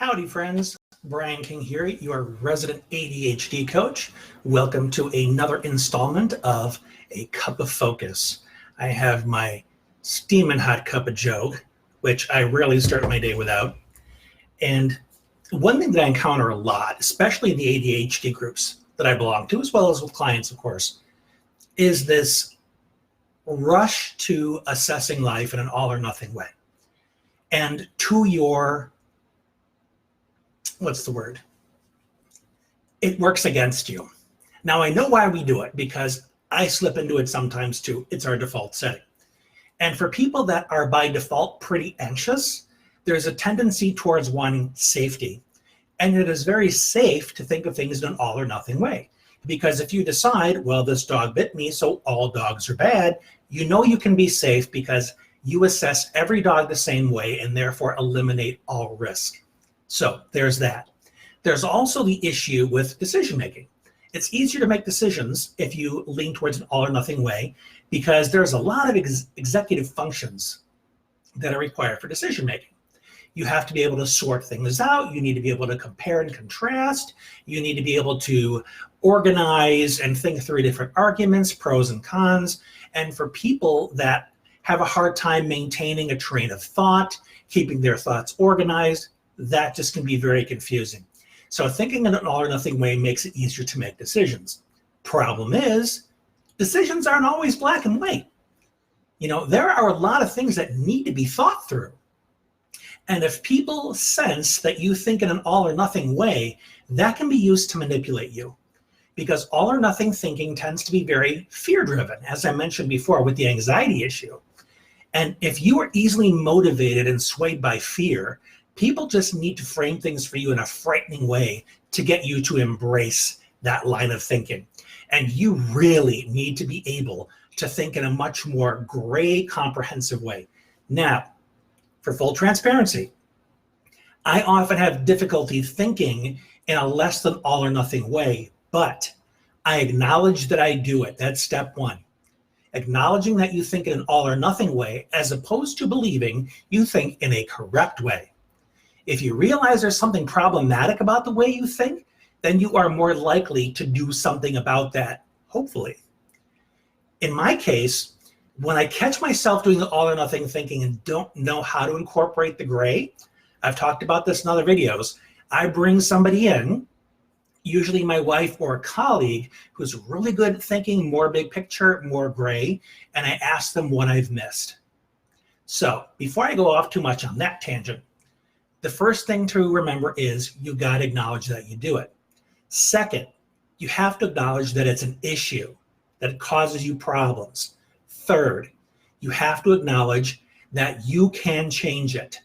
Howdy, friends. Brian King here, your resident ADHD coach. Welcome to another installment of A Cup of Focus. I have my steaming hot cup of joe, which I rarely start my day without. And one thing that I encounter a lot, especially in the ADHD groups that I belong to, as well as with clients, of course, is this rush to assessing life in an all or nothing way. And to your it works against you. Now, I know why we do it, because I slip into it sometimes too. It's our default setting. And for people that are by default pretty anxious, there's a tendency towards wanting safety. And it is very safe to think of things in an all or nothing way. Because if you decide, well, this dog bit me, so all dogs are bad, you know you can be safe because you assess every dog the same way and therefore eliminate all risk. So there's that. There's also the issue with decision making. It's easier to make decisions if you lean towards an all or nothing way, because there's a lot of executive functions that are required for decision making. You have to be able to sort things out. You need to be able to compare and contrast. You need to be able to organize and think through different arguments, pros and cons. And for people that have a hard time maintaining a train of thought, keeping their thoughts organized, that just can be very confusing. So thinking in an all or nothing way makes it easier to make decisions. Problem is, decisions aren't always black and white. You know, there are a lot of things that need to be thought through. And if people sense that you think in an all or nothing way, that can be used to manipulate you. Because all or nothing thinking tends to be very fear-driven, as I mentioned before with the anxiety issue. And if you are easily motivated and swayed by fear, people just need to frame things for you in a frightening way to get you to embrace that line of thinking. And you really need to be able to think in a much more gray, comprehensive way. Now, for full transparency, I often have difficulty thinking in a less than all or nothing way, but I acknowledge that I do it. That's step one. Acknowledging that you think in an all or nothing way, as opposed to believing you think in a correct way. If you realize there's something problematic about the way you think, then you are more likely to do something about that, hopefully. In my case, when I catch myself doing the all or nothing thinking and don't know how to incorporate the gray, I've talked about this in other videos, I bring somebody in, usually my wife or a colleague, who's really good at thinking more big picture, more gray, and I ask them what I've missed. So before I go off too much on that tangent, the first thing to remember is you got to acknowledge that you do it. Second, you have to acknowledge that it's an issue, that it causes you problems. Third, you have to acknowledge that you can change it.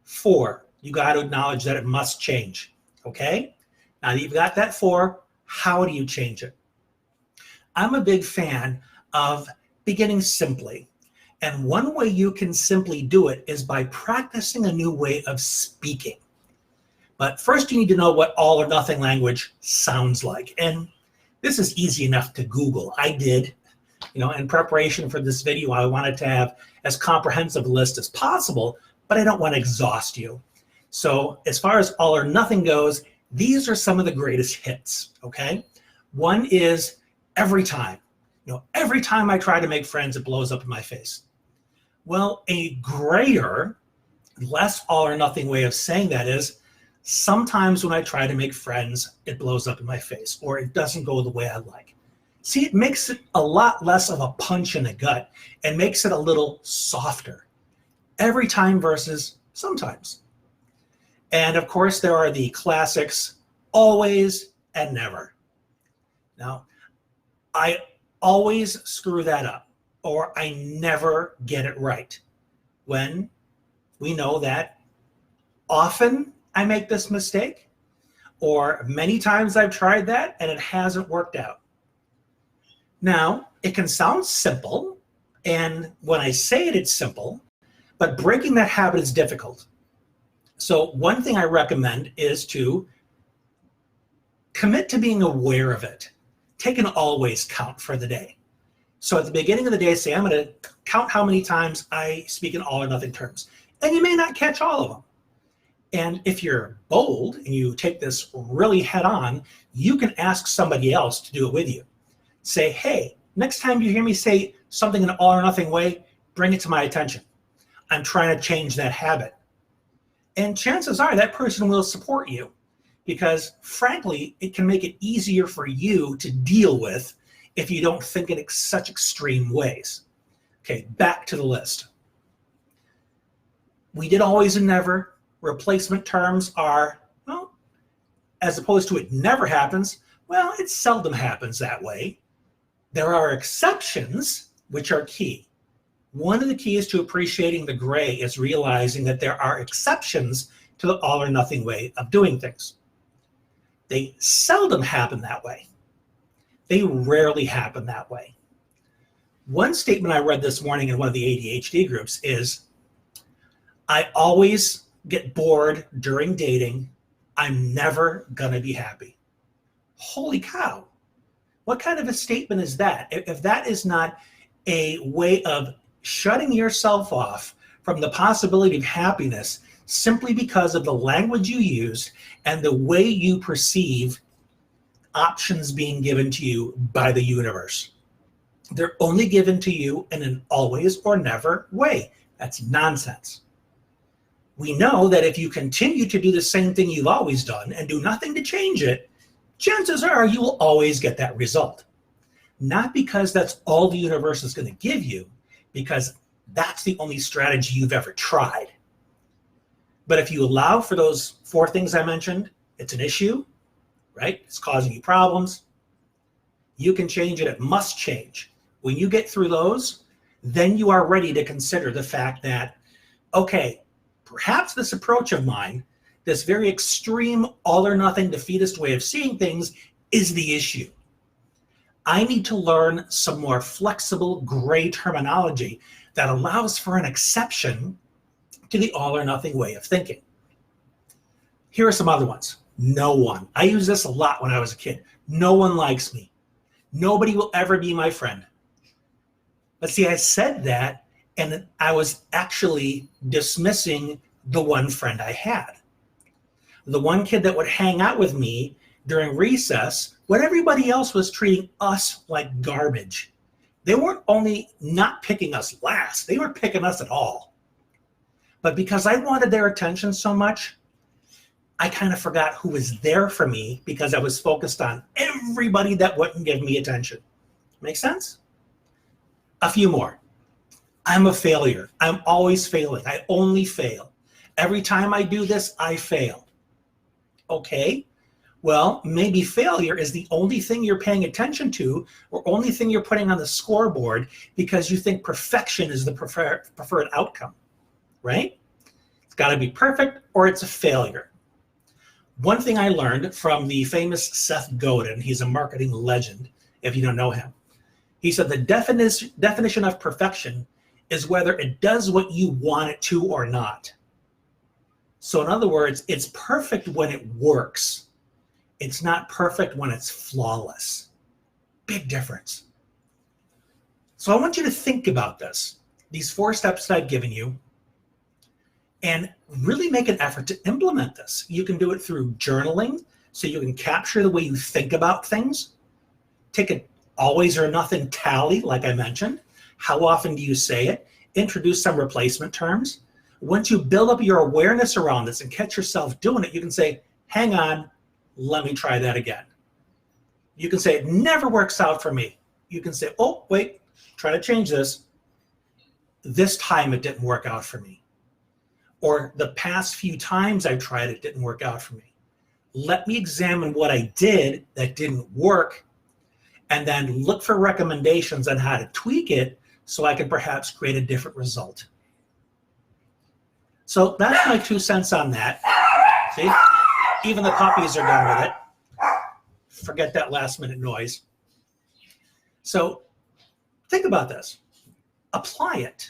Four, you got to acknowledge that it must change, okay? Now that you've got that four, how do you change it? I'm a big fan of beginning simply. And one way you can simply do it is by practicing a new way of speaking. But first you need to know what all or nothing language sounds like. And this is easy enough to Google. I did, in preparation for this video, I wanted to have as comprehensive a list as possible, but I don't want to exhaust you. So as far as all or nothing goes, these are some of the greatest hits, okay? One is every time. Every time I try to make friends, it blows up in my face. Well, a grayer, less all or nothing way of saying that is, sometimes when I try to make friends, it blows up in my face, or it doesn't go the way I like. See, it makes it a lot less of a punch in the gut and makes it a little softer. Every time versus sometimes. And of course, there are the classics, always and never. Now, I always screw that up, or I never get it right, when we know that often I make this mistake, or many times I've tried that and it hasn't worked out. Now, it can sound simple, and when I say it, it's simple, but breaking that habit is difficult. So one thing I recommend is to commit to being aware of it. Take an always count for the day. So at the beginning of the day, say, I'm going to count how many times I speak in all or nothing terms. And you may not catch all of them. And if you're bold and you take this really head on, you can ask somebody else to do it with you. Say, hey, next time you hear me say something in an all or nothing way, bring it to my attention. I'm trying to change that habit. And chances are that person will support you because, frankly, it can make it easier for you to deal with if you don't think in such extreme ways. Okay, back to the list. We did always and never. Replacement terms are, well, as opposed to it never happens, well, it seldom happens that way. There are exceptions, which are key. One of the keys to appreciating the gray is realizing that there are exceptions to the all or nothing way of doing things. They seldom happen that way. They rarely happen that way. One statement I read this morning in one of the ADHD groups is, I always get bored during dating. I'm never gonna be happy. Holy cow. What kind of a statement is that? If that is not a way of shutting yourself off from the possibility of happiness simply because of the language you use and the way you perceive options being given to you by the universe. They're only given to you in an always or never way. That's nonsense. We know that if you continue to do the same thing you've always done and do nothing to change it, chances are you will always get that result. Not because that's all the universe is going to give you, because that's the only strategy you've ever tried. But if you allow for those 4 things I mentioned, it's an issue, right? It's causing you problems. You can change it. It must change. When you get through those, then you are ready to consider the fact that, okay, perhaps this approach of mine, this very extreme all or nothing defeatist way of seeing things, is the issue. I need to learn some more flexible gray terminology that allows for an exception to the all or nothing way of thinking. Here are some other ones. No one. I used this a lot when I was a kid. No one likes me. Nobody will ever be my friend. But see, I said that and I was actually dismissing the one friend I had. The one kid that would hang out with me during recess when everybody else was treating us like garbage. They weren't only not picking us last, they weren't picking us at all. But because I wanted their attention so much, I kind of forgot who was there for me because I was focused on everybody that wouldn't give me attention. Make sense? A few more. I'm a failure. I'm always failing. I only fail. Every time I do this, I fail. Okay, well, maybe failure is the only thing you're paying attention to or only thing you're putting on the scoreboard because you think perfection is the preferred outcome, right? It's got to be perfect or it's a failure. One thing I learned from the famous Seth Godin, he's a marketing legend if you don't know him. He said the definition of perfection is whether it does what you want it to or not. So in other words, it's perfect when it works. It's not perfect when it's flawless. Big difference. So I want you to think about this, these 4 steps that I've given you, and really make an effort to implement this. You can do it through journaling, so you can capture the way you think about things. Take an always or nothing tally, like I mentioned. How often do you say it? Introduce some replacement terms. Once you build up your awareness around this and catch yourself doing it, you can say, hang on, let me try that again. You can say, it never works out for me. You can say, oh, wait, try to change this. This time it didn't work out for me. Or the past few times I tried it didn't work out for me. Let me examine what I did that didn't work and then look for recommendations on how to tweak it so I can perhaps create a different result. So that's my 2 cents on that. See, even the puppies are done with it. Forget that last minute noise. So think about this. Apply it.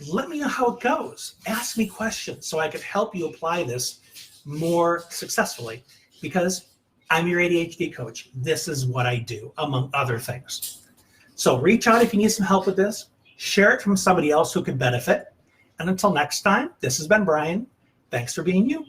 Let me know how it goes. Ask me questions so I can help you apply this more successfully because I'm your ADHD coach. This is what I do, among other things. So reach out if you need some help with this. Share it from somebody else who could benefit. And until next time, this has been Brian. Thanks for being you.